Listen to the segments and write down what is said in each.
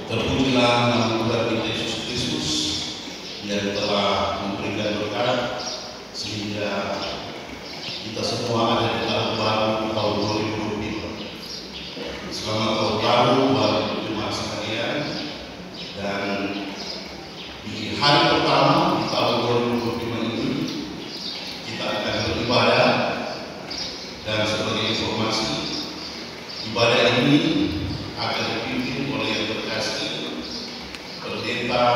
Terpujilah nama Tuhan kita Yesus Kristus yang telah memberikan berkat sehingga kita semua ada di tahun baru tahun 2022. Selamat tahun baru buat jemaat sekalian, dan di hari pertama di tahun 2025 ini kita akan beribadah. Dan sebagai informasi, ibadah ini akan dipimpin oleh yang terkasih Pendeta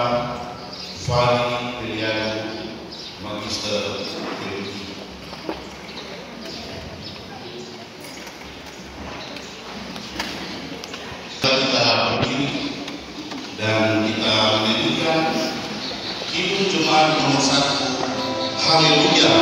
Fadi Piliano, Magister Teologi. Kita berdiri dan kita menyanyikan himne Jumat nomor 1, Haleluya.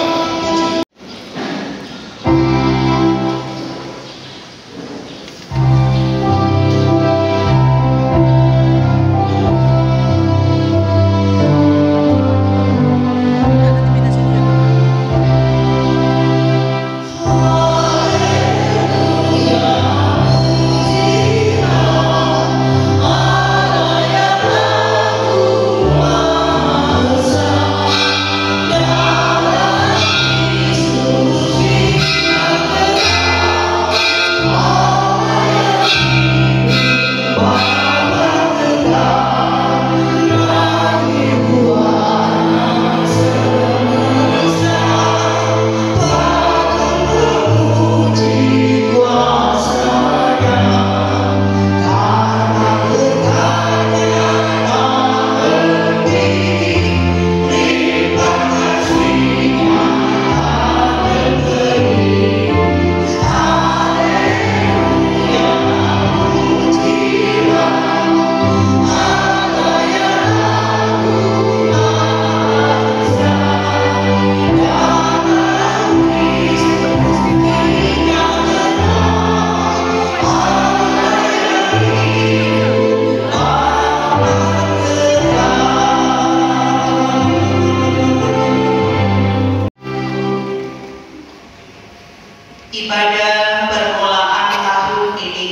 Ibadah permulaan tahun ini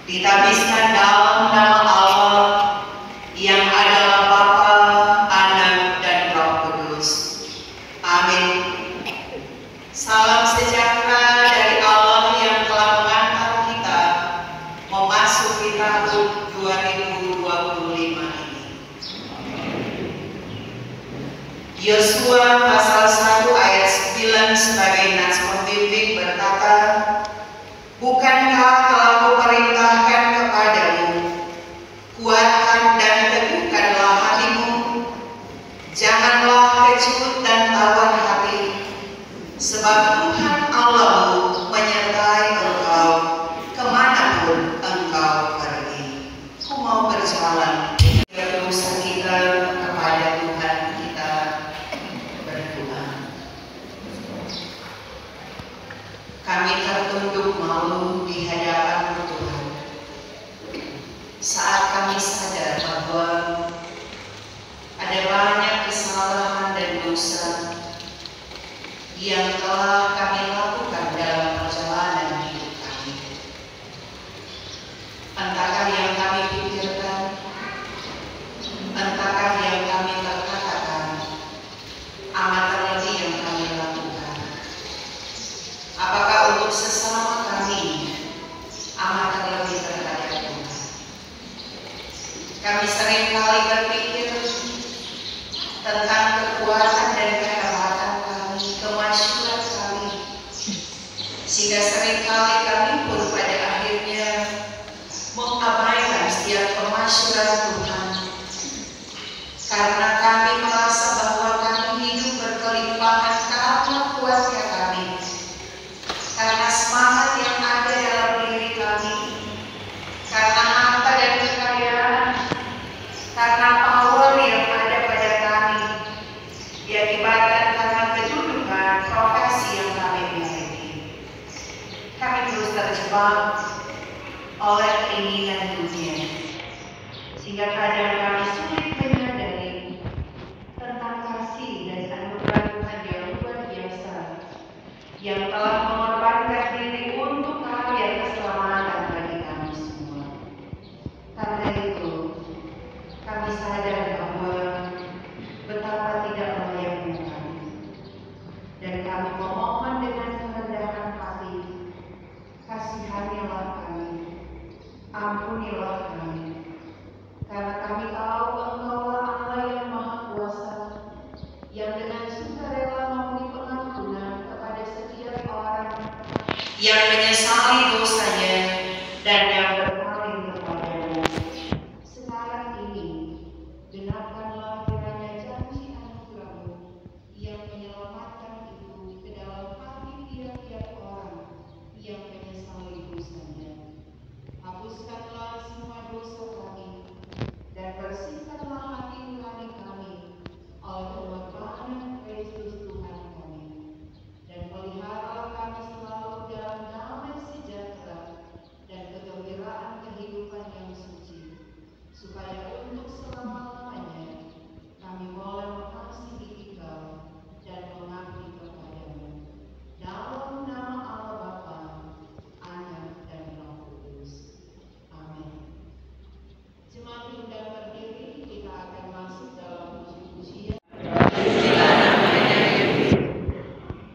ditabiskan dalam nama Allah yang adalah Bapa, Anak, dan Roh Kudus. Amin. Salam sejahtera dari Allah yang telah mengantar kita memasuki tahun 2025 ini. Yosua pasal 1 ayat 9 sebagai nas pembimbing berkata, "Bukankah telah kuperintahkan kepadamu, kuatkan dan teguhkanlah hatimu, janganlah kecut dan tawar hati, sebab Tuhan Allahmu menyertai engkau kemanapun engkau pergi." Ku mau berjalan berusaha kita kepada Tuhan kita berdoa. Kami tertunduk malu di hadapan Tuhan saat kami sadar bahwa ada banyak kesalahan dan dosa yang telah kami lakukan dalam perjalanan hidup kami. Entahkah yang kami pikirkan, entahkah yang kami perkatakan, amat terlebih yang kami lakukan. Apakah untuk sesama kami, amat terlebih terhadap Tuhan. Kami seringkali berpikir tentang kekuatan dan kehebatan kami, kemasyhuran kami, sehingga seringkali kami pun pada akhirnya mengabaikan setiap kemasyhuran Tuhan, karena kami merasa bahwa kami hidup berkelimpahan karena kuatnya kami, karena semangat yang ada dalam diri kami, karena harta dan kekayaan, karena power yang ada pada kami, diakibatkan karena kedudukan profesi yang kami miliki. Kami terus terjebak oleh keinginan dunia, sehingga kadang kami sulit menyadari tentang kasih dan anugerah Tuhan yang luar biasa yang telah mengorbankan diri untuk karya keselamatan bagi kami semua. Karena itu kami. Karena kami tahu Engkaulah Allah yang Maha Kuasa, yang dengan sukarela memberi pengampunan kepada setiap orang yang menyesali dosanya dan yang berpaling kepadamu. Sekarang ini, genapkanlah kiranya janji anugerah-Mu yang menyelamatkan itu ke dalam hati tiap-tiap orang yang menyesali dosanya. Hapuskanlah semua dosa kami dan bersihkanlah hati nurani kami oleh pengorbanan Kristus Tuhan kami, dan pelihara kami selalu dalam damai sejahtera dan kegembiraan kehidupan yang suci, supaya untuk selama-lamanya kami boleh mengasihi Engkau dan mengabdi kepadamu. Dalam nama Allah Bapa, Anak dan Roh Kudus. Amin. Jemaat diundang berdiri, kita akan masuk dalam puji-pujian.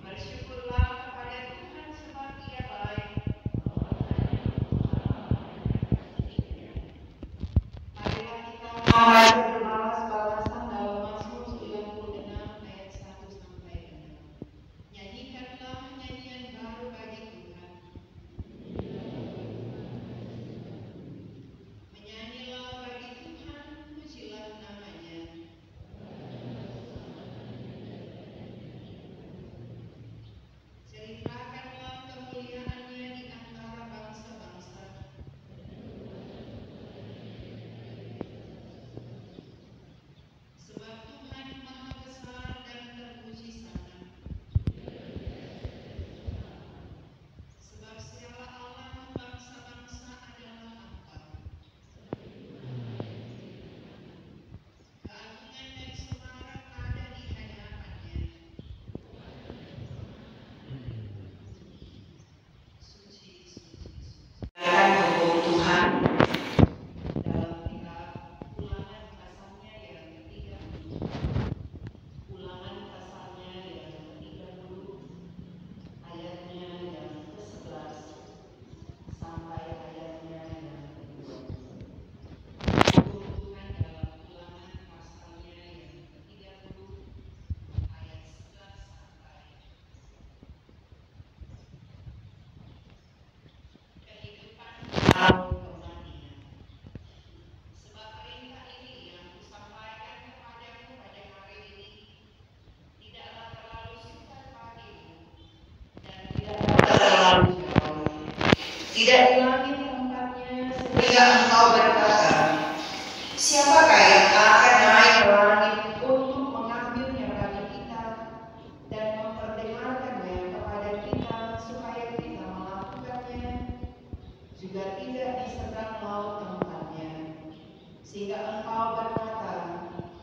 Bersyukurlah kepada Tuhan sebab Ia baik. Marilah kita membaca berbalas-balasan dalam Mazmur 96 ayat 1 sampai 6. Nyanyikanlah nyanyian baru bagi Tuhan. Menyanyilah bagi Tuhan, pujilah namanya. Ceritakanlah kemuliaannya di antara bangsa-bangsa. Sebab Tuhan Maha Besar dan terpuji sangat. Sebab segala Allah bangsa-bangsa adalah Engkau. Keagungan dan semarak ada di hadapannya. Suci, suci, suci. Akan hukum Tuhan dalam kitab Ulangan pasalnya yang ke-30. Ulangan pasalnya yang ke-30 ayatnya yang ke-11 sampai ayatnya yang ke-20. Hukum Tuhan dalam Ulangan pasalnya yang ke-30 ayat 11 sampai kehidupan atau kematian. Sebab perintah ini yang kusampaikan kepadamu pada hari ini tidaklah terlalu sukar bagimu dan tidaklah terlalu jauh. Tidak di langit tempatnya sehingga engkau berkata, siapakah yang akan naik ke langit untuk mengambilnya bagi kita dan memperdengarkannya kepada kita supaya kita melakukannya? Juga tidak di seberang laut tempatnya. Sehingga engkau berkata,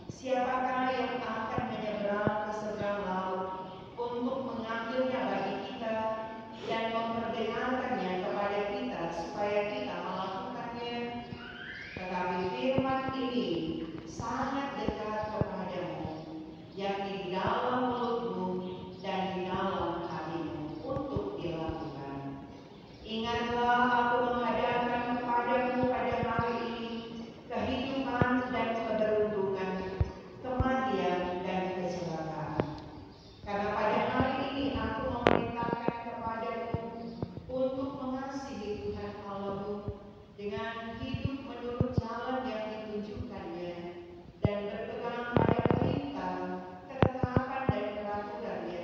siapakah yang akan menyeberang ke seberang laut untuk mengambilnya bagi kita dan memperdengarkannya kepada kita supaya kita melakukannya? Tetapi firman ini sangat dekat kepadamu, yakni di dalam mulutmu dan di dalam hatimu untuk dilakukan. Ingatlah aku menghadapkan kepadamu pada hari ini kehidupan dan keberuntungan, kematian dan kecelakaan. Karena pada hari ini aku memerintahkan kepadamu untuk mengasihi Tuhan Allahmu dengan hidup menurut jalan yang ditunjukkannya dan berpegang pada perintah, ketetapan dan peraturannya,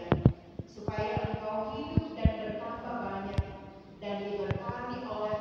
supaya engkau hidup dan bertambah banyak dan diberkati oleh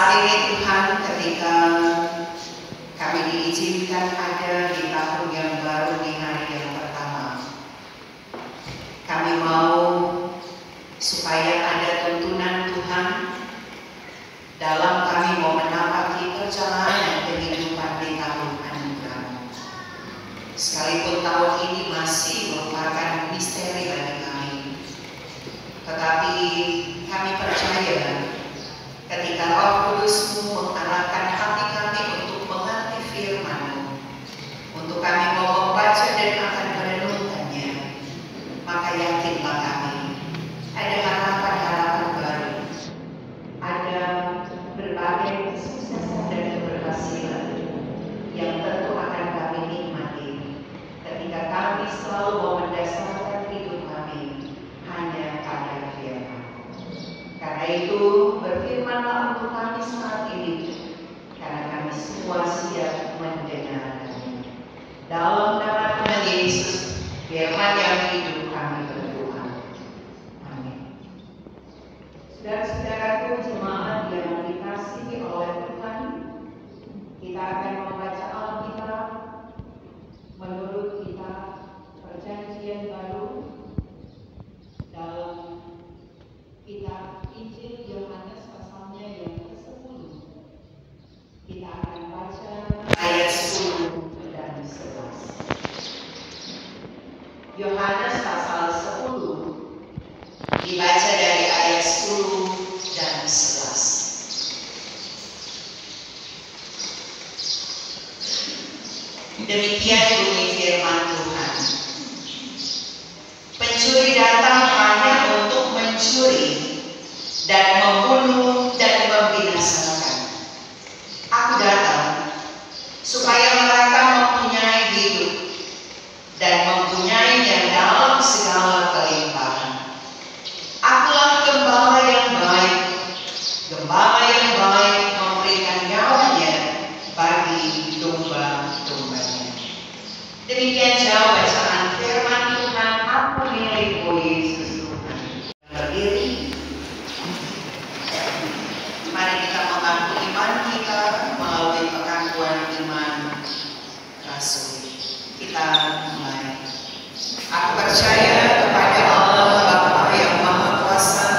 Saat ini Tuhan, ketika kami diizinkan ada di tahun yang baru di hari yang pertama, kami mau supaya ada tuntunan Tuhan dalam kami mau menapaki perjalanan kehidupan di tahun anugerah. Sekalipun tahun ini masih merupakan misteri bagi kami, tetapi kami percaya ketika Roh Kudus-Mu mengarahkan hati kami untuk mengerti firman-Mu, untuk kami mau membaca dan akan merenungkannya, maka yakinlah kami ada harapan-harapan baru, ada berbagai kesuksesan dan keberhasilan yang tentu akan kami nikmati ketika kami selalu mau mendasarkan hidup kami hanya pada firman. Karena itu berfirmanlah untuk kami saat ini, karena kami semua siap mendengarkannya. Dalam nama Tuhan Yesus, firman yang hidup kami berdoa. Amin. Saudara-saudaraku jemaat yang dikasihi oleh Tuhan, kita akan membaca Alkitab menurut kitab Perjanjian Baru dalam kitab Injil Yohanes pasalnya yang ke-10. Kita akan baca ayat 10 dan 11. Yohanes pasal 10 dibaca dari ayat 10 dan 11. Demikian bunyi firman Tuhan. Pencuri datang hanya untuk mencuri dan membunuh dan membinasakan. Aku datang supaya mereka mempunyai hidup dan mempunyainya dalam segala kelimpahan. Akulah gembala yang baik. Gembala yang baik memberikan nyawanya bagi domba-dombanya. Demikian jauh bacaan firman Tuhan. Aku milikmu Yesus Tuhan. Berdiri. Mari kita mengaku iman kita melalui pengakuan iman Rasul. Kita mulai. Aku percaya kepada Allah Bapa yang Maha Kuasa,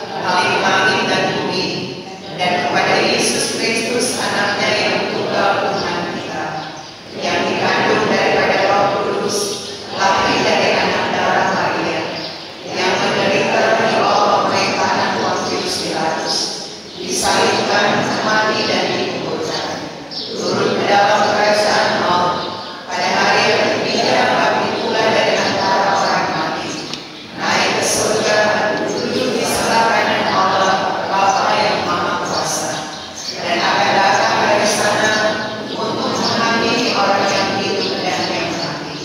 Khalik langit dan bumi, dan kepada Yesus Kristus Anaknya yang tunggal Tuhan kita, yang dikandung daripada Roh Kudus, lahir dari anak darah Maria, yang menderita di bawah pemerintahan Pontius Pilatus, disalibkan, mati dan dikuburkan, turun ke dalam kerajaan maut, pada hari yang ketiga bangkit pula dari antara orang mati, naik ke surga, duduk di sebelah kanan Allah Bapa yang Maha Kuasa, dan akan datang dari sana untuk menghakimi orang yang hidup dan yang mati.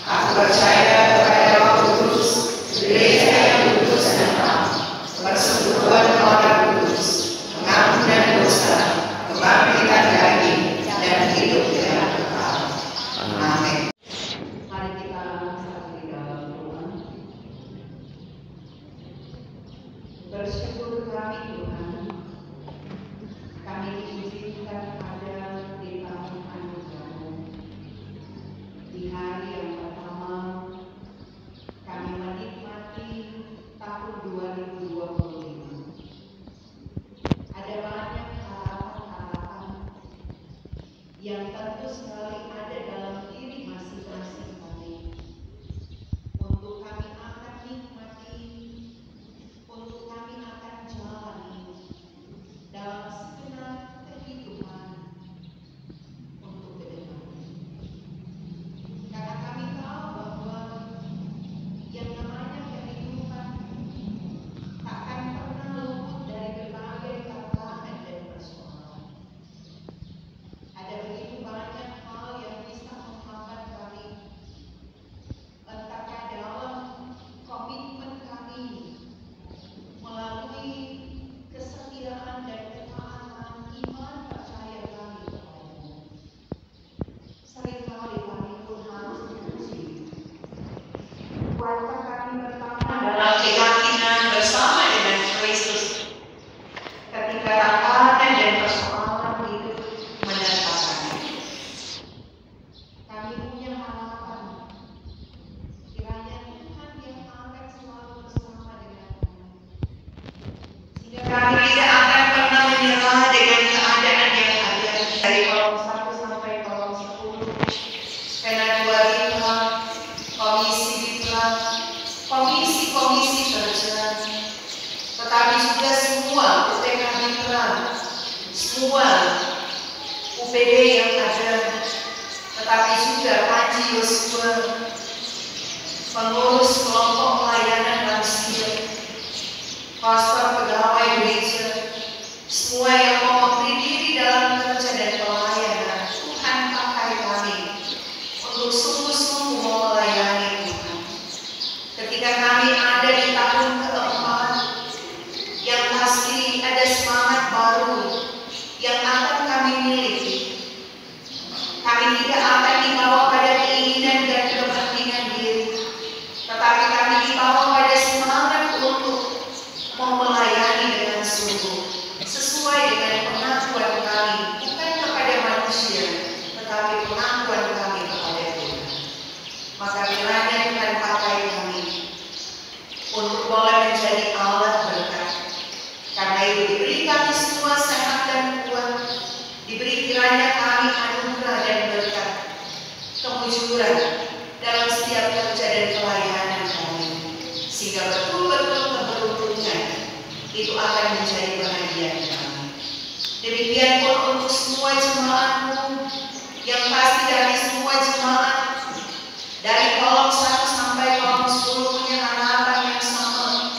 Aku percaya kepada Roh Kudus, gereja yang kudus dan terang, persekutuan orang kudus, pengampunan dosa, kebangkitan daging, dan hidup yang kekal. Amin. Mari kita bersatu di dalam doa. Bersyukur kami Tuhan, kami diizinkan ada di tahun anugerah-Mu. Di hari yang pertama, kami menikmati tahun 2025. Ada banyak harapan-harapan yang tentu sekali ada dalam diri masing-masing kami. Untuk kami akan nikmati, untuk kami akan jalani dalam segenap kehidupan untuk ke depan. Karena kami tahu bahwa yang namanya kehidupan takkan pernah luput dari berbagai tantangan dan persoalan. Ada begitu banyak hal yang bisa menghambat kami dari kolom 1 sampai kolom 10. Kenatua Bikla, Komisi Bikla, komisi-komisi kerja, tetapi juga semua UPK Bikla, semua UPD yang ada, tetapi juga Panji Yosua, pengurus kelompok pelayanan lansia, pastor pegawai gereja, semua yang mau memberi diri dalam kerja dan pelayanan. Tuhan pakai kami untuk sungguh-sungguh mau melayani Tuhan. Ketika kami ada di tahun keempat, yang pasti ada semangat baru yang akan kami miliki. Kami tidak akan dibawa pada keinginan dan kepentingan diri, tetapi kami dibawa pada semangat untuk mau melayani dengan sungguh, sesuai dengan pengakuan kami, bukan kepada manusia, tetapi pengakuan kami kepada Tuhan. Maka kiranya Tuhan pakai kami untuk boleh menjadi alat berkat. Karena itu diberi kami semua sehat dan kuat, diberi kiranya kami anugerah dan berkat, kemujuran dalam setiap kerja dan pelayanan kami, sehingga betul-betul keberuntungan itu akan menjadi bahagian kami. Demikian pun untuk semua jemaatmu, yang pasti dari semua jemaat, dari kolom 1 sampai kolom 10 punya harapan yang sama,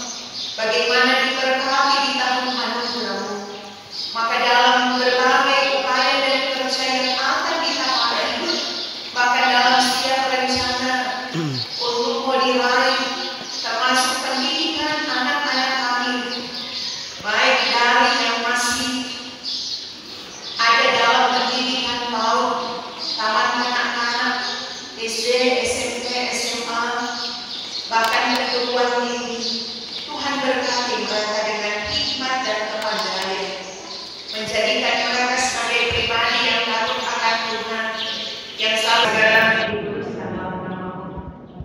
bagaimana diberkati di tahun anugerahmu. Maka dalam berbagai upaya dan kerja yang akan kita lakukan, bahkan dalam setiap rencana untuk mau diraih, termasuk pendidikan anak-anak kami, baik dari yang masih ada dalam pendidikan PAUD, taman kanak-kanak, SD, SMP, SMA, bahkan perguruan tinggi. Tuhan berkati mereka dengan hikmat dan kepandaian, menjadikan mereka sebagai pribadi yang takut akan Tuhan, yang selalu dalam dikuduskan dalam nama-Mu,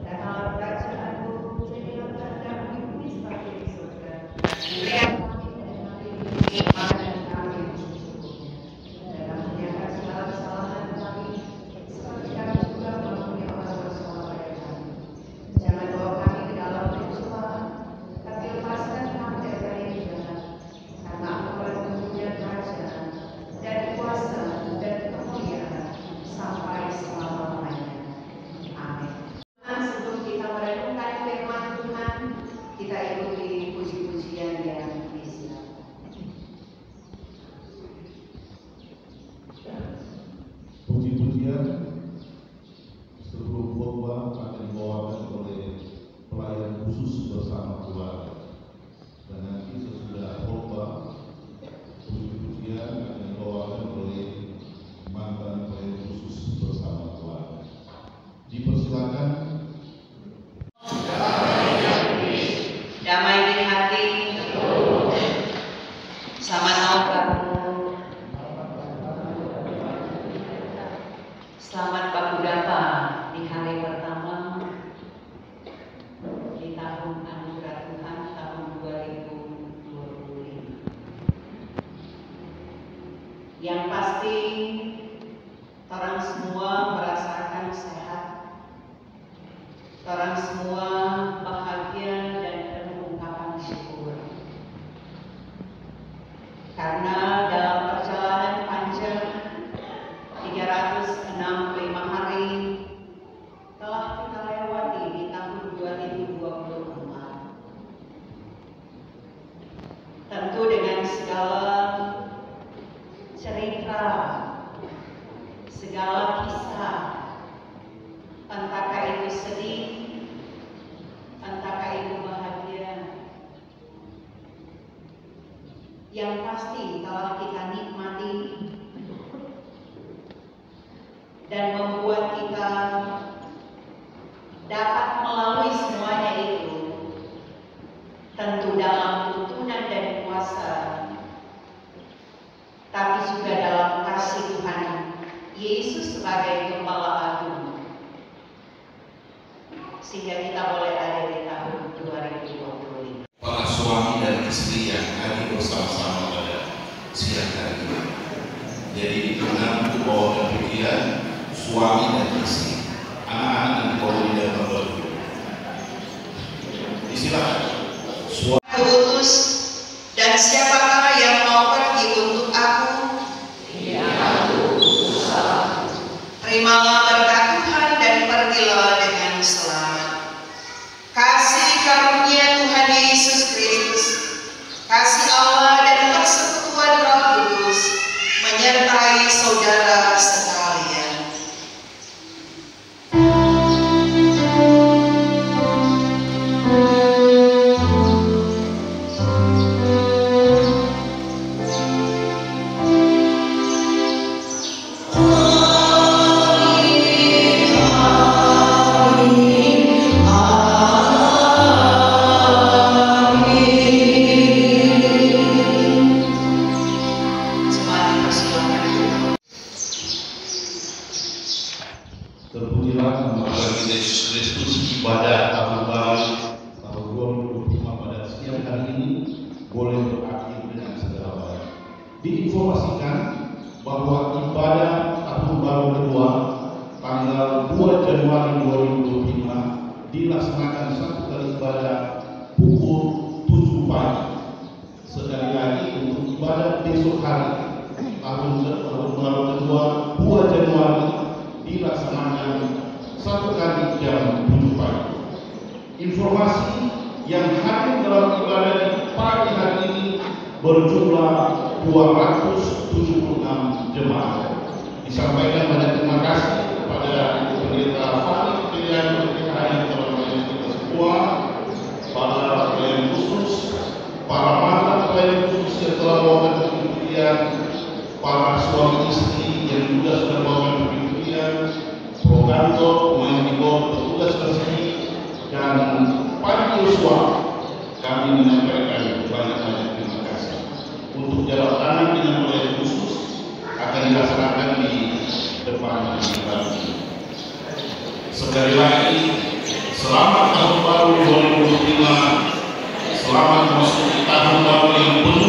dan dalam kerajaan-Mu jadilah kehendak-Mu di seperti di surga. Berikan kami dan kami hikmat dan kami yang secukupnya, dan menjaga segala kesalahan kami, seperti kami juga mengampuni orang bersalah pada kami. Jangan bawa kami ke dalam pencobaan, tapi lepaskan kami dari yang jahat. Karena Engkau mempunyai kerajaan dan kuasa dan kemuliaan sampai selama-lamanya. Amin. Sebelum kita merenungkan firman Tuhan, kita ikuti puji-pujian yang disiapkan. Puji-pujian sebelum khotbah akan dibawakan oleh pelayan khusus bersama keluarga. Dan nanti sesudah khotbah, puji-pujian akan dibawakan oleh mantan pelayan khusus bersama keluarga. Dipersilakan. Damai di hati, selamat malam kamu. Selamat Baku Dapa di hari pertama di tahun anugerah Tuhan tahun 2025. Yang pasti orang semua merasakan sehat, orang semua bahagia dan penuh ungkapan syukur. Karena dalam perjalanan panjang 365 hari telah kita lewati di tahun 2024. Tentu dengan segala cerita, segala kisah, entahkah itu sedih, entahkah itu bahagia, yang pasti telah kita nikmati dan membuat kita dapat melalui semuanya itu, tentu dalam tuntunan dan kuasa, tapi juga dalam kasih Tuhan Yesus sebagai Gembala Agung, sehingga kita boleh ada di tahun 2025. Para suami dan istri yang hadir bersama-sama pada siang hari ini, Jadi dengan membawa pikiran suami dan istri, anak-anak yang dibawa di dalam keluarga. Silakan. Kuutus, dan siapakah yang mau pergi untuk aku? Terimalah berkat Tuhan dan pergilah dengan selamat. Kasih karunia Tuhan Yesus Kristus, kasih Allah dan persekutuan Roh Kudus menyertai saudara sekalian. Terpujilah nama Tuhan kita Yesus Kristus. Ibadah tahun baru tahun 2025 pada siang hari ini boleh berakhir dengan segala baik. Diinformasikan bahwa ibadah tahun baru kedua tanggal 2 Januari 2025 dilaksanakan satu kali ibadah pukul 7 pagi. Sekali lagi untuk ibadah besok hari tahun baru kedua 2 Januari dilaksanakan satu kali jam 7 pagi. Informasi yang hadir dalam ibadah di pagi hari ini berjumlah 276 jemaah. Disampaikan banyak terima kasih kepada pendeta Fahri pilihan PPH yang telah melayani kita semua, para pelayan khusus, para mantan pelayan khusus yang telah melakukan pembuktian, para suami istri yang juga sudah melakukan pembuktian, Prokantor, pemain Bigor, petugas bersih, dan Pak Yosua. Kami menyampaikan banyak-banyak terima kasih. Untuk jabat tangan dengan pelayan khusus akan dilaksanakan di depan kita. Sekali lagi, selamat tahun baru 2025. Selamat memasuki tahun baru yang penuh